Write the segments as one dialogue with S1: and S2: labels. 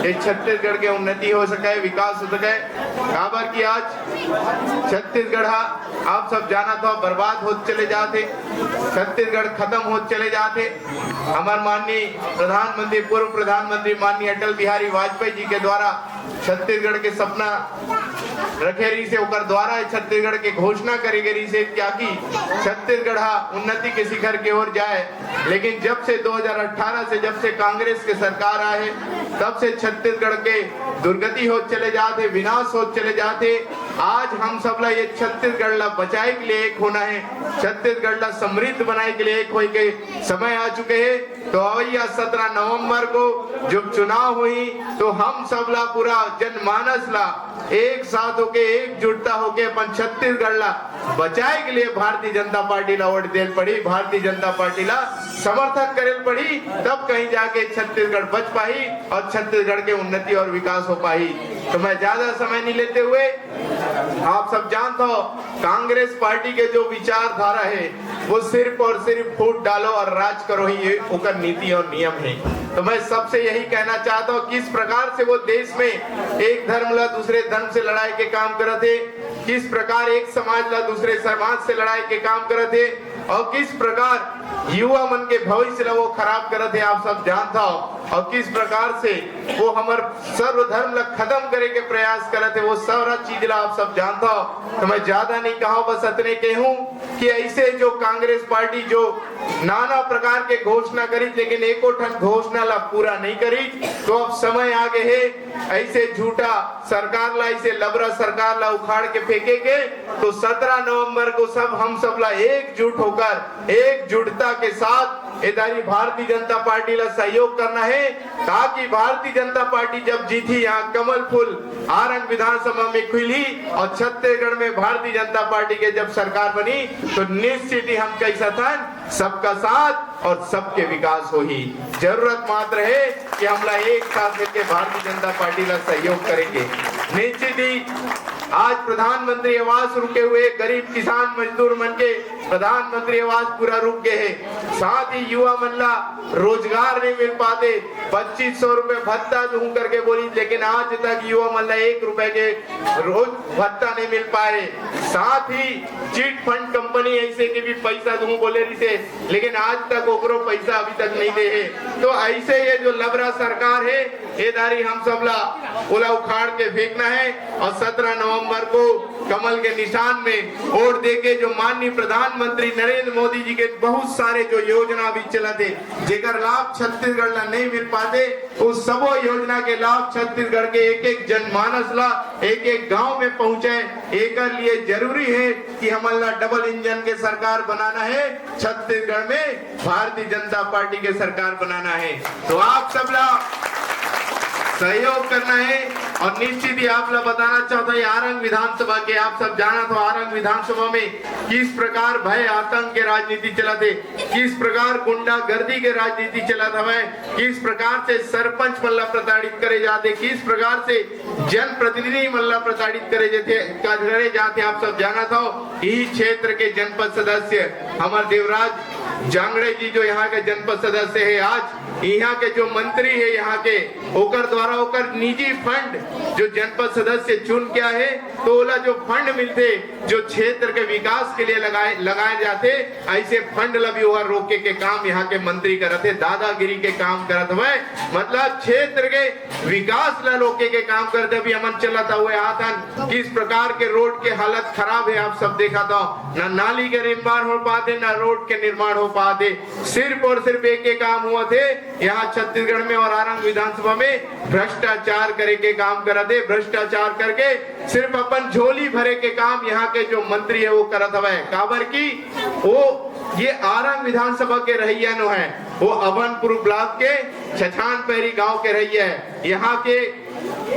S1: ये छत्तीसगढ़ के उन्नति हो सके, विकास हो सके। काबर की आज छत्तीसगढ़ आप सब जाना था बर्बाद हो चले जाते, छत्तीसगढ़ खत्म हो चले जाते। हमारे माननीय प्रधानमंत्री, पूर्व प्रधानमंत्री माननीय अटल बिहारी वाजपेयी जी के द्वारा छत्तीसगढ़ के सपना रखे रही से ओकर द्वारा छत्तीसगढ़ के घोषणा करी गई से क्या कि छत्तीसगढ़ उन्नति के शिखर की ओर जाए। लेकिन जब से 2018 से जब से कांग्रेस के सरकार आए तब से छत्तीसगढ़ के दुर्गति हो चले जाते, विनाश हो चले जाते। आज हम सब ला ये छत्तीसगढ़ ला बचाए के लिए एक होना है, छत्तीसगढ़ ला समृद्ध बनाए के लिए एक होने के समय आ चुके हैं। तो अवैया 17 नवंबर को जब चुनाव हुई तो हम सब ला पूरा जनमानस ला एक साथ होके एकजुटता होके अपन छत्तीसगढ़ ला बचाए के लिए भारतीय जनता पार्टी ला वोट देल पड़ी, भारतीय जनता पार्टी ला समर्थन करेल पड़ी, तब कहीं जाके छत्तीसगढ़ बच पाई और छत्तीसगढ़ के उन्नति और विकास हो पाई। तो मैं ज्यादा समय नहीं लेते हुए, आप सब जानते हो कांग्रेस पार्टी के जो विचारधारा है वो सिर्फ और सिर्फ फूट डालो और राज करो ही ये उनका नीति और नियम है। तो मैं सबसे यही कहना चाहता हूँ किस प्रकार से वो देश में एक धर्म ला दूसरे धर्म से लड़ाई के काम करते, किस प्रकार एक समाज ला दूसरे समाज से लड़ाई के काम करते और किस प्रकार युवा मन के भविष्य ला वो खराब करते आप सब जानता हो, और किस प्रकार से वो हमार सर्वधर्म ला खत्म करे के प्रयास करते वो सारा चीज ला आप सब जानता हो। तो मैं ज्यादा नहीं कहा, बस इतने कहूं कि ऐसे जो कांग्रेस पार्टी जो नाना प्रकार के घोषणा करी लेकिन एको ठन घोषणा ला पूरा नहीं करी, तो अब समय आगे है ऐसे झूठा सरकार ला, ऐसे लबरा सरकार ला उखाड़ के फेंके के। तो 17 नवंबर को सब हम सब ला एकजुट होकर एकजुटता के साथ इधर भारतीय जनता पार्टी ला सहयोग करना है, ताकि भारतीय जनता पार्टी जब जीती यहाँ कमल फूल आरंग विधानसभा में खुली और छत्तीसगढ़ में भारतीय जनता पार्टी के जब सरकार बनी तो निश्चित ही हम कैसा था सबका साथ और सबके विकास हो ही। जरूरत मात्र है कि हम ला एक साथ मिलकर भारतीय जनता पार्टी ला सहयोग करेंगे। निश्चित ही आज प्रधानमंत्री आवास रुके हुए गरीब किसान मजदूर मन के प्रधानमंत्री आवास पूरा रुक गए है, साथ ही युवा मन ला रोजगार नहीं मिल पाते, 2500 रुपए भत्ता दूं करके बोली, लेकिन आज तक युवा मन ला 1 रुपए के रोज भत्ता नहीं मिल पाए। साथ ही चिट फंड कंपनी ऐसे के भी पैसा दूं बोले रही थे, लेकिन आज तक ओकरो पैसा अभी तक नहीं दे है। तो ऐसे ये जो लबरा सरकार है ये दारी हम सब ला उला उखाड़ के फेंकना है और 17 नवंबर को कमल के निशान में वोट देके जो माननीय प्रधानमंत्री नरेंद्र मोदी जी के बहुत सारे जो योजना भी चलाते जेकर लाभ छत्तीसगढ़ ला नहीं मिल पाते, उस सबो योजना के लाभ छत्तीसगढ़ के एक एक जनमानस ला एक एक गांव में पहुंचे। एक लिए जरूरी है कि हमारा डबल इंजन के सरकार बनाना है, छत्तीसगढ़ में भारतीय जनता पार्टी के सरकार बनाना है। तो आप सब ला सहयोग करना है। और निश्चित ही आप लोग बताना चाहता है आरंग विधानसभा के आप सब जाना तो आरंग विधानसभा में किस प्रकार भय आतंक के राजनीति चला थे, किस प्रकार गुंडागर्दी के राजनीति चला था, किस प्रकार से सरपंच मल्ला प्रताड़ित करे जाते, किस प्रकार से जनप्रतिनिधि मल्ला प्रताड़ित करे जाते आप सब जाना था। यही क्षेत्र के जनपद सदस्य हमारे देवराज जांगड़े जी जो यहाँ के जनपद सदस्य है, आज यहाँ के जो मंत्री है यहाँ के ओकर द्वारा ओकर निजी फंड जो जनपद सदस्य चुन किया है तो ओला जो फंड मिलते जो क्षेत्र के विकास के लिए लगाए जाते, ऐसे फंड लभी हुआ रोके के काम यहाँ के मंत्री करते, दादागिरी के काम करते हुए मतलब क्षेत्र के विकास ला रोके के काम करते। अभी अमन चलाता हुए आतन किस प्रकार के रोड के हालत खराब है आप सब देखा था, न नाली के निर्माण हो पाते न रोड के निर्माण हो पाते, सिर्फ और सिर्फ एक काम हुआ थे यहाँ छत्तीसगढ़ में और आरंग विधानसभा में भ्रष्टाचार करे के काम करा दे, भ्रष्टाचार करके सिर्फ अपन झोली भरे के काम यहाँ के जो मंत्री है वो करत हवे। काबर की वो ये आरंग विधानसभा के रहिया नो है, वो अभनपुर ब्लॉक के छछान पैरी गांव के रहिया है, यहाँ के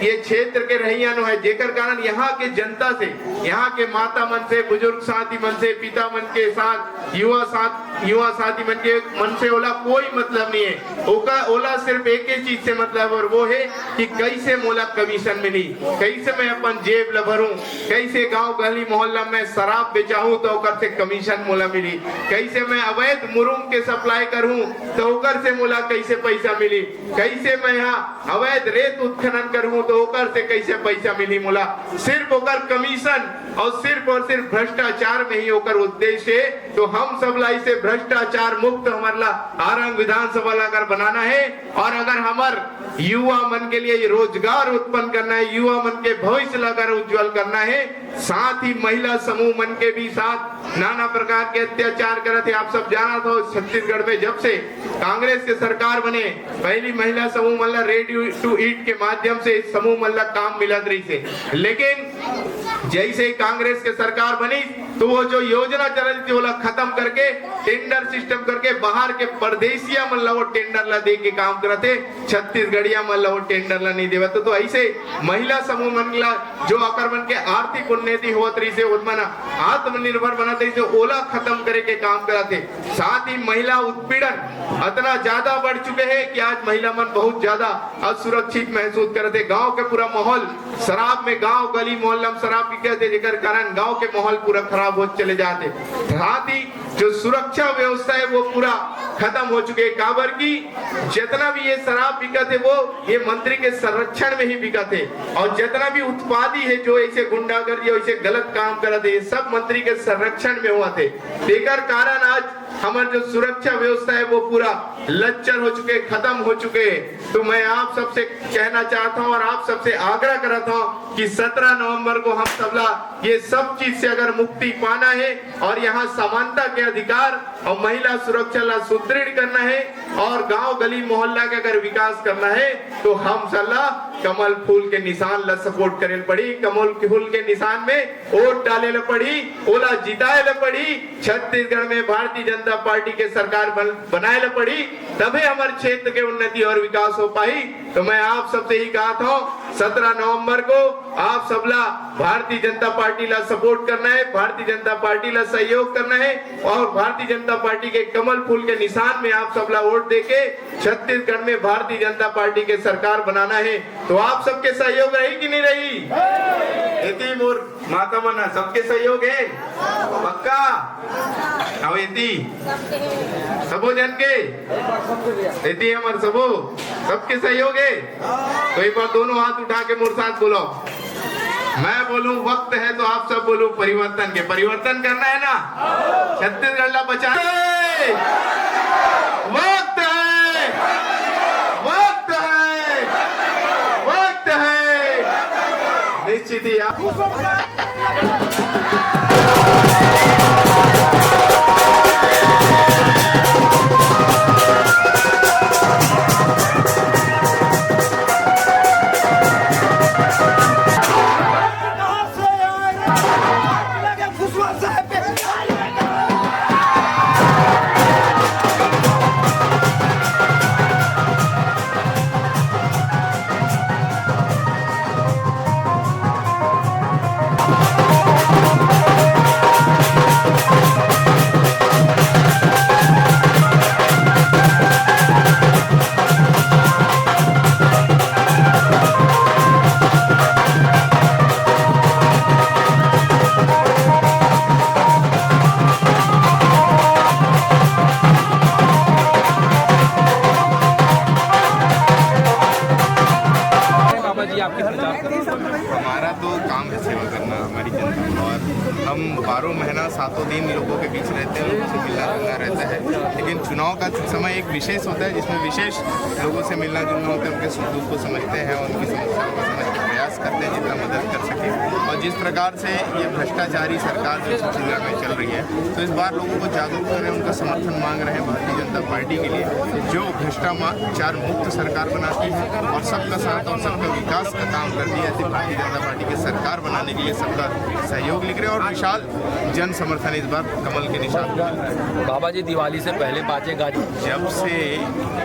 S1: ये क्षेत्र के रहिया नो है, जेकर कारण यहाँ के जनता से, यहाँ के माता मन से, बुजुर्ग साथी मन से, पिता मन के साथ, युवा साथ युवा साथी मन से ओला कोई मतलब नहीं है। ओला सिर्फ एक ही चीज से मतलब, और वो है कि कैसे मोला कमीशन मिली, कैसे मैं अपन जेब ल भरूं, कैसे गांव गली मोहल्ला में शराब बेचाऊं तो ओकर से कमीशन मोला मिली, कैसे मैं अवैध मुरुम के सप्लाई करूं तो ओकर से मोला कैसे पैसा मिली, कैसे मैं यहाँ अवैध रेत उत्खनन करूं तो ओकर से कैसे पैसा मिली मोला। सिर्फ ओकर कमीशन और सिर्फ भ्रष्टाचार में ही ओकर उद्देश्य है। तो हम सब ला इसे भ्रष्टाचार मुक्त हमारा आरंग विधानसभा अगर बनाना है, और अगर हमार युवा मन के लिए रोजगार उत्पन्न करना है, युवा मन के भविष्य लगाकर उज्जवल करना है, साथ ही महिला समूह मन के भी साथ नाना प्रकार के अत्याचार करे थे। आप सब जाना था छत्तीसगढ़ में जब से कांग्रेस के सरकार बने, पहली महिला समूह मल्ला रेडियो टू ईट के माध्यम से समूह मल्ला काम मिलत रही से, लेकिन जैसे ही कांग्रेस के सरकार बनी तो वो जो योजना चल रही थी वो खत्म करके टेंडर सिस्टम करके बाहर के परदेसिया मन ला वो टेंडर ला दे के काम करते, छत्तीसगढ़िया मन ला वो टेंडर ला नहीं देवा। तो ऐसे महिला समूह मन ला जो आक्रमण के आर्थिक उन्नति होत रही से उन्मना आत्मनिर्भर बनाते रही से ओला खत्म करे के काम कराते। साथ ही महिला उत्पीड़न इतना ज्यादा बढ़ चुके हैं कि आज महिला मन बहुत ज्यादा असुरक्षित महसूस करते। गांव के पूरा माहौल शराब में, गांव गली मोहल्ला में शराब पीते थे, जेकर कारण गांव के माहौल पूरा खराब हो चले जाते। साथ ही जो सुरक्षा व्यवस्था है वो पूरा खत्म हो चुके हैं। काबर की जितना भी ये शराब बिका थे वो ये मंत्री के संरक्षण में ही बिका थे, और जितना भी उत्पादी है जो ऐसे गुंडागर्दी ऐसे गलत काम कर थे सब मंत्री के संरक्षण में हुआ थे। जेकर कारण आज हमारे जो सुरक्षा व्यवस्था है वो पूरा लच्चर हो चुके, खत्म हो चुके। तो मैं आप सबसे कहना चाहता हूं और आप सबसे आग्रह करता हूं कि 17 नवंबर को हम सबला ये सब चीज से अगर मुक्ति पाना है और यहाँ समानता के अधिकार और महिला सुरक्षा ला सुदृढ़ करना है और गांव गली मोहल्ला का अगर विकास करना है तो हम सला कमल फूल के निशान ला सपोर्ट करे पड़ी, कमल फूल के निशान में वोट डाले ला पड़ी, ओला जिताए ला पड़ी, छत्तीसगढ़ में भारतीय जनता पार्टी के सरकार बनाए ला पड़ी, तभी हमारे क्षेत्र के उन्नति और विकास हो पाई। तो मैं आप सबसे ही कहा था 17 नवंबर को आप सबला भारतीय जनता पार्टी ला सपोर्ट करना है, भारतीय जनता पार्टी ला सहयोग करना है और भारतीय जनता पार्टी के कमल फूल के निशान में आप सबला वोट देके छत्तीसगढ़ में भारतीय जनता पार्टी के सरकार बनाना है। तो आप सबके सहयोग रही कि नहीं रही? इति मोर माता मना सबके सहयोग है पक्का? अब इति सबो जन के इति हमार सबो सबके सहयोग है। तो एक बार दोनों हाथ उठा के मोर साथ बोलो, मैं बोलूं वक्त है तो आप सब बोलो परिवर्तन के। परिवर्तन करना है ना, छत्तीसगढ़ ला बचाना है, वक्त है, वक्त है, वक्त है, निश्चित ही
S2: हमारा तो काम है सेवा करना हमारी जनता को, और हम 12 महीना 7 दिन लोगों के बीच रहते हैं, लोगों से मिलना जुलना रहता है। लेकिन चुनाव का समय एक विशेष होता है जिसमें विशेष लोगों से मिलना जुलना होता है, उनके सुख दुख को समझते हैं और उनकी समस्याओं को समझने का प्रयास करते हैं जितना मदद कर सके। और जिस प्रकार से ये भ्रष्टाचारी सरकार जो छत्तीसगढ़ में चल रही है, तो इस बार लोगों को जागरूक कर रहे हैं, उनका समर्थन मांग रहे हैं भारतीय जनता पार्टी के लिए जो भ्रष्टाचार मुक्त सरकार बनाती है और सबका साथ और सबका विकास का काम करती है। ऐसी भारतीय जनता पार्टी की सरकार बनाने के लिए सबका सहयोग लिख रहे हैं और विशाल जन समर्थन इस बार कमल के निशान पर।
S3: बाबा जी दिवाली से पहले बातें गाजी,
S2: जब से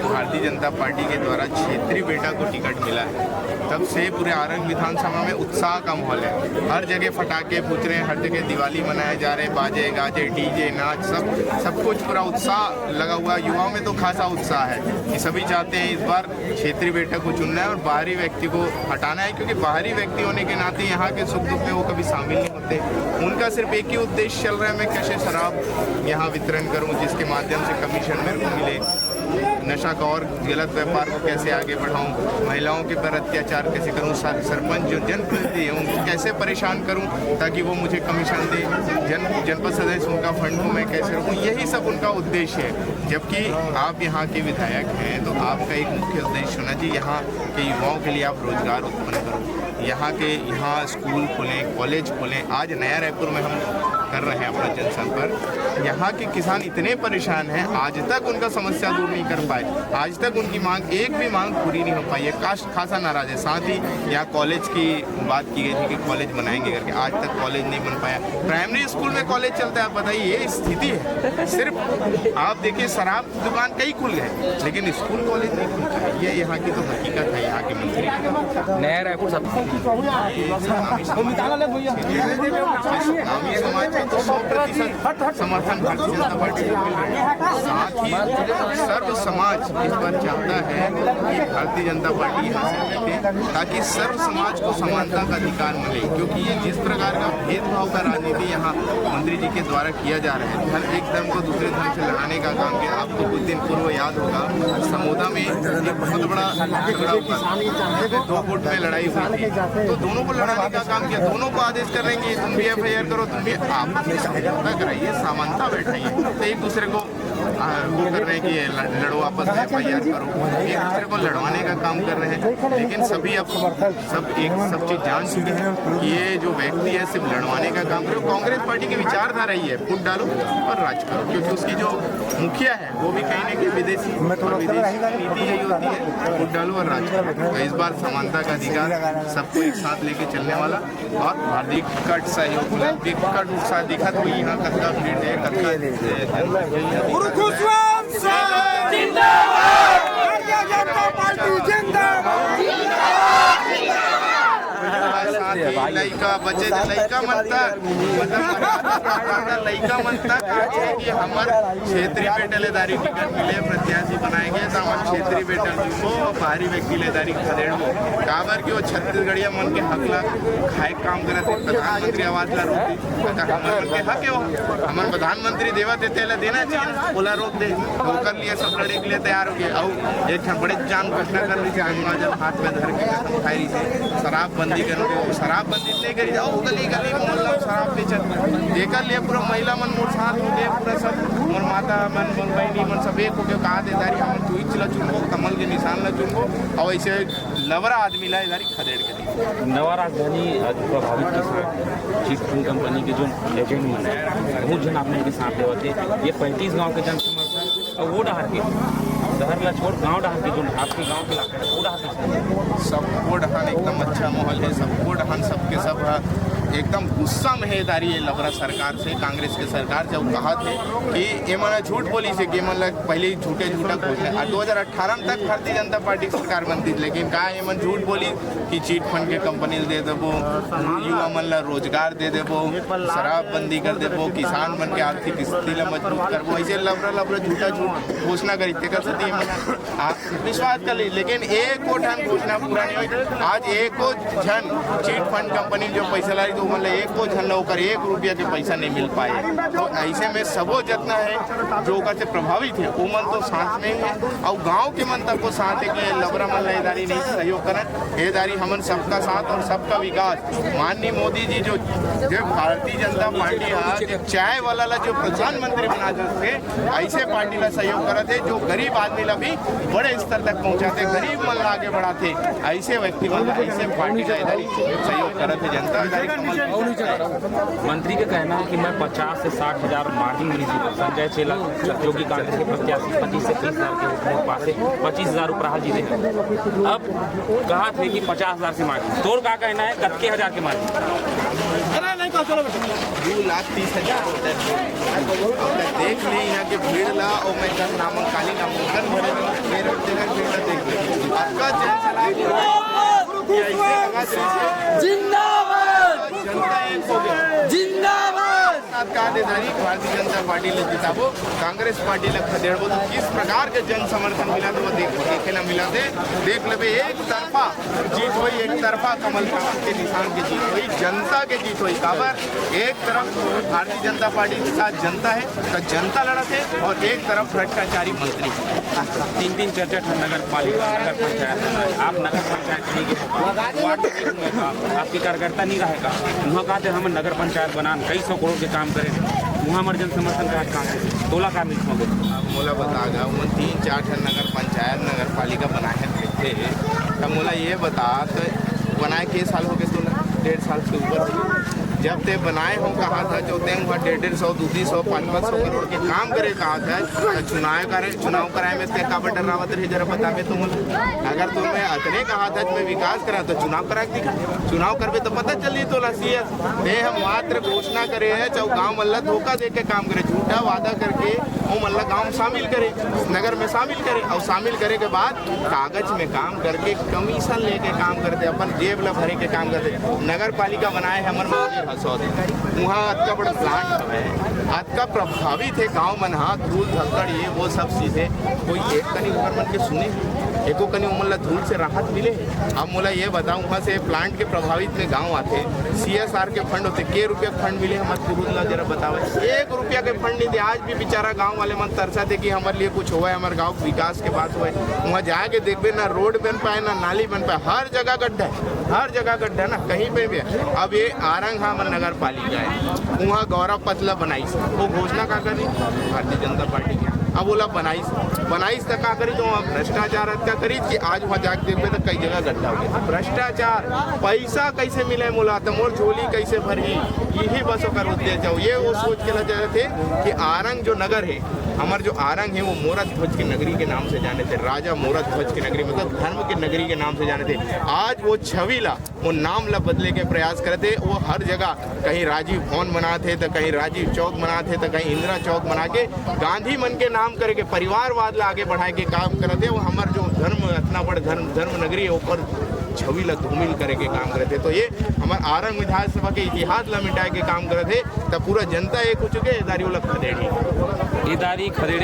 S2: भारतीय जनता पार्टी के द्वारा क्षेत्रीय बेटा को टिकट मिला है तब से पूरे आरंग विधानसभा में उत्साह का माहौल है। हर जगह फटाके फूट रहे हैं, हर जगह दिवाली मनाए जा रहे हैं, बाजे गाजे डीजे नाच सब कुछ पूरा उत्साह लगा हुआ। युवाओं में तो खासा उत्साह है कि सभी चाहते हैं इस बार क्षेत्रीय बैठक को चुनना है और बाहरी व्यक्ति को हटाना है, क्योंकि बाहरी व्यक्ति होने के नाते यहाँ के सुख दुख में वो कभी शामिल नहीं होते। उनका सिर्फ एक ही उद्देश्य चल रहा है, मैं कैसे शराब यहाँ वितरण करूँ जिसके माध्यम से कमीशन मेरे को मिले, नशा का और गलत व्यापार को कैसे आगे बढ़ाऊं, महिलाओं के पर अत्याचार कैसे करूं, सरपंच जो जनप्रतिनिधि है उनको कैसे परेशान करूं ताकि वो मुझे कमीशन दे, जनपद सदस्य उनका फंड को मैं कैसे रखूं, यही सब उनका उद्देश्य है। जबकि आप यहाँ के विधायक हैं तो आपका एक मुख्य उद्देश्य होना चाहिए यहाँ के युवाओं के लिए आप रोजगार उत्पन्न करो, यहाँ स्कूल खोलें, कॉलेज खोलें। आज नया रायपुर में हम कर रहे हैं अपना जनसंपर्क। यहाँ के किसान इतने परेशान हैं, आज तक उनका समस्या दूर नहीं कर पाए, आज तक उनकी मांग एक भी मांग पूरी नहीं हो पाई है। खासा नाराज है। साथ ही यहाँ कॉलेज की बात की गई थी कि कॉलेज बनाएंगे करके, आज तक कॉलेज नहीं बन पाया। प्राइमरी स्कूल में कॉलेज चलता है, आप बताइए ये स्थिति है। सिर्फ आप देखिए शराब दुकान कई खुल गए लेकिन स्कूल कॉलेज नहीं खुलता है। ये यहाँ की तो हकीकत है। यहाँ के मंत्री
S3: नया रायपुर सब
S2: नामी समाज को 100% समर्थन भारतीय जनता पार्टी को मिल रहा है। साथ ही सर्व समाज इस पर चाहता है कि भारतीय जनता पार्टी यहाँ से जीते ताकि सर्व समाज को समानता का अधिकार मिले, क्योंकि ये जिस प्रकार का भेदभाव का राजनीति यहाँ मंत्री जी के द्वारा किया जा रहा है, एक धर्म को दूसरे धर्म से लड़ाने का काम किया। आपको कुछ दिन पूर्व याद होगा समोदा में एक बहुत बड़ा झगड़ा हुआ, 2 फुट में लड़ाई हुई थी, तो दोनों को लड़ाने का काम किया। दोनों को आदेश कर रहे हैं कि तुम भी FIR करो, तुम भी आपस में समझौता कराइए, समानता बैठाइए। तो एक दूसरे को वो कर रहे हैं कि लड़ो आपस में FIR करो, एक दूसरे को लड़वाने का काम कर रहे हैं। लेकिन सभी अब सब चीज़ जान चुके हैं कि ये जो व्यक्ति है सिर्फ लड़वाने का काम करे। कांग्रेस पार्टी की विचारधारा ही है फुट डालो और राज करो, क्योंकि उसकी जो मुखिया है वो भी कहीं ना कहीं विदेशी नीति यही होती है, फुट डालो और राज करो। तो इस बार समानता का अधिकार सबको एक साथ लेके चलने वाला और हार्दिक कट सहयोग कट उत्साह दिखा। तो यहाँ कतका भीड़ है, लइका बचे लइका मनता लइका मनता है कि हमार क्षेत्रीय बेटलेदारी टिकट मिले, प्रत्याशी बनाएंगे तो हमारे क्षेत्रीय बेटल को बाहरी व्यक्ति लेदारी खदेड़ वो काबर कि वो छत्तीसगढ़िया मन के हक ला खाए काम करत है। प्रधानमंत्री आवास ला रोक हमारे मन के हक है, वो हमारे प्रधानमंत्री देवा देते ला देना चाहिए, बोला रोक दे वो कर लिए, सब लड़े के लिए तैयार हो गए। और एक बड़े जान घोषणा कर रही थी जब हाथ में धर के कसम खाई से शराबबंदी करोगे, शराबबंदी नहीं करी जाओ, गली गली मोहल्ला शराब बेचत देकर लिए पूरा महिला मन मोर साथ हो गए, पूरा सब मोर माता मन मोर बहनी मन सब एक हो गए। कहा देदारी हम चुई चला चुनको, कमल के निशान ला चुनको और ऐसे लवरा आदमी ला इधारी खदेड़ के दी।
S3: नवा राजधानी प्रभावित किसान चिट फंड कंपनी के जो एजेंट मन है वो जन आपने के साथ देवा थे, ये 35 गाँव के जन समर्थन और वो डहार के शहर ला छोड़ गाँव डहार के जो आपके गाँव के इलाके वो डहार
S2: सबको ढहान एकदम अच्छा माहौल है, सबको ढहान सबके सब एकदम गुस्सा में है दारी ये लवरा सरकार से, कांग्रेस के सरकार से। वो कहा थे कि ये मन झूठ बोली से कि मन पहले ही झूठा घोषणा 2018 में तक भारतीय जनता पार्टी की सरकार बनती थी, लेकिन कहा ये मन झूठ बोली कि चीट फंड के कंपनी दे देवो, युवा मन ला रोजगार दे देवो, शराबबंदी कर देवो, किसान मन के आर्थिक स्थिति ला मजबूत करवो, ऐसे लवरा झूठा घोषणा करी थे कर सकती विश्वास कर ली। लेकिन एक घोषणा पूरा नहीं हुई। आज एक जन चीट फंड कंपनी जो पैसा लाई तो मतलब एक जन होकर 1 रुपया के पैसा नहीं मिल पाए। तो ऐसे में सबो जितना है जो से प्रभावित है वो मन तो साथ में है और गांव के मन तक को साथ है कि लवरा मन लेदारी नहीं सहयोग करें, येदारी हमन सबका साथ और सबका विकास। माननीय मोदी जी जो भारतीय जनता पार्टी चाय वाला ला जो प्रधानमंत्री बना थे, ऐसे पार्टी ला सहयोग करते जो गरीब आदमी ला भी बड़े स्तर तक पहुंचाते, गरीब मन ला आगे बढ़ाते, ऐसे व्यक्ति मन ऐसे पार्टी ला सहयोग करते जनता।
S3: मंत्री का कहना है कि मैं 50 से 60 हजार मार्जिन मिली थी संजय चेला जो कि कांग्रेस के प्रत्याशी 25 से 30 हजार के वोट पासे 25,000 उपराह जीते। अब कहा थे कि 50,000 से मार्जिन, तोड़ का कहना है कत्के हजार के मार्जिन
S2: 2,30,000 देख ली यहाँ के भीड़ ला और मैं कल काली नामांकन भरे देख आज जनता एक हो गया
S4: जिंदाबाद
S2: भारतीय जनता पार्टी ले जिताबो कांग्रेस पार्टी ले खदेड़बो तो किस प्रकार के जन समर्थन मिला तो वो देखे ना मिला थे देख ले एक तरफा जीत हुई एक तरफा कमल के निशान की जीत हुई जनता के जीत हुई काबर एक तरफ भारतीय जनता पार्टी के साथ जनता है तो जनता लड़ा थे और एक तरफ भ्रष्टाचारी मंत्री
S3: 3 चर्चा नगर पालिका नगर पंचायत आप नगर पंचायत नहीं गए वार्ड में आपके कार्यकर्ता नहीं रहेगा वहाँ कहा थे हम नगर पंचायत बनान कई सौ करोड़ के काम करें वहाँ हमारे जन समर्थन का काम है तोला का मिल
S2: मोला बता गा वो 3-4 नगर पंचायत नगर पालिका बनाए थे तब मोला ये बता तो बनाए के साल हो गए तो 1.5 साल से ऊपर जब ते बनाए हो कहा था जो ते वहाँ 150 200 500 करोड़ के काम करे कहा था चुनाव कराए में ते काबर डरावत रही जरा बतावे तुम अगर तुम्हें अतने कहा था मैं विकास करा तो चुनाव करा दिखा चुनाव करवे तो पता चली तो सीएस ते हम मात्र घोषणा करे है चाहे गाँव मल्ला धोखा दे के काम करे झूठा वादा करके वो मल्ला गाँव शामिल करे नगर में शामिल करे और शामिल करे के बाद कागज में काम करके कमीशन लेके काम करते अपन जेब ला भरे के काम करते नगर पालिका बनाए है हमारे वहाँ अतका बड़ा प्लांट है अतका प्रभावित है गाँव मन हाँ धूल धक्कड़ ये वो सब चीज़ें कोई एक कनी ऊपर मन के सुने एको कनी उमला धूल से राहत मिले अब मोला ये बताऊँ वहाँ से प्लांट के प्रभावित में गाँव आते CSR के फंड होते के रुपया फंड मिले हमारे पुरुला जरा बतावे 1 रुपया के फंड नहीं दे आज भी बेचारा गाँव वाले मन तरसा थे कि हमारे लिए कुछ हुआ है हमारे गाँव विकास के बात हुआ है वहाँ जाके देखबे ना रोड बन पाए ना नाली बन पाए हर जगह गड्ढा है हर जगह गड्ढा ना कहीं पे भी अब ये आरंग हमारे नगर पालिका है वहाँ गौरव पतला बनाई वो घोषणा का करी भारतीय जनता पार्टी की अब बोला बनाइस तक का करी तो वहाँ भ्रष्टाचार का करी कि आज वहाँ जाके देखते तो कई जगह गड्ढा हो गया भ्रष्टाचार पैसा कैसे मिले मोला तो मोर झोली कैसे भरी यही बस कर उद्देश्य हो ये वो सोच के लगे थे कि आरंग जो नगर है हमारे जो आरंग है वो मोरा ध्वज की नगरी के नाम से जाने थे राजा मोरा ध्वज की नगरी मतलब धर्म की नगरी के नाम से जाने थे आज वो छवि ला वो नाम ला बदले के प्रयास करते वो हर जगह कहीं राजीव भवन बनाते तो कहीं राजीव चौक बनाते तो कहीं इंदिरा चौक बना के गांधी मन के नाम करके परिवारवाद ला आगे बढ़ाए के काम करते वो हमारे जो धर्म इतना बड़ा धर्म नगरी है ऊपर छवि ला धूमिल करे के काम करते तो ये हमारे आरंग विधानसभा के इतिहास ला मिटाए के काम करते तब पूरा जनता एक हो चुके दारी खदेड़ी
S3: खदेड़ी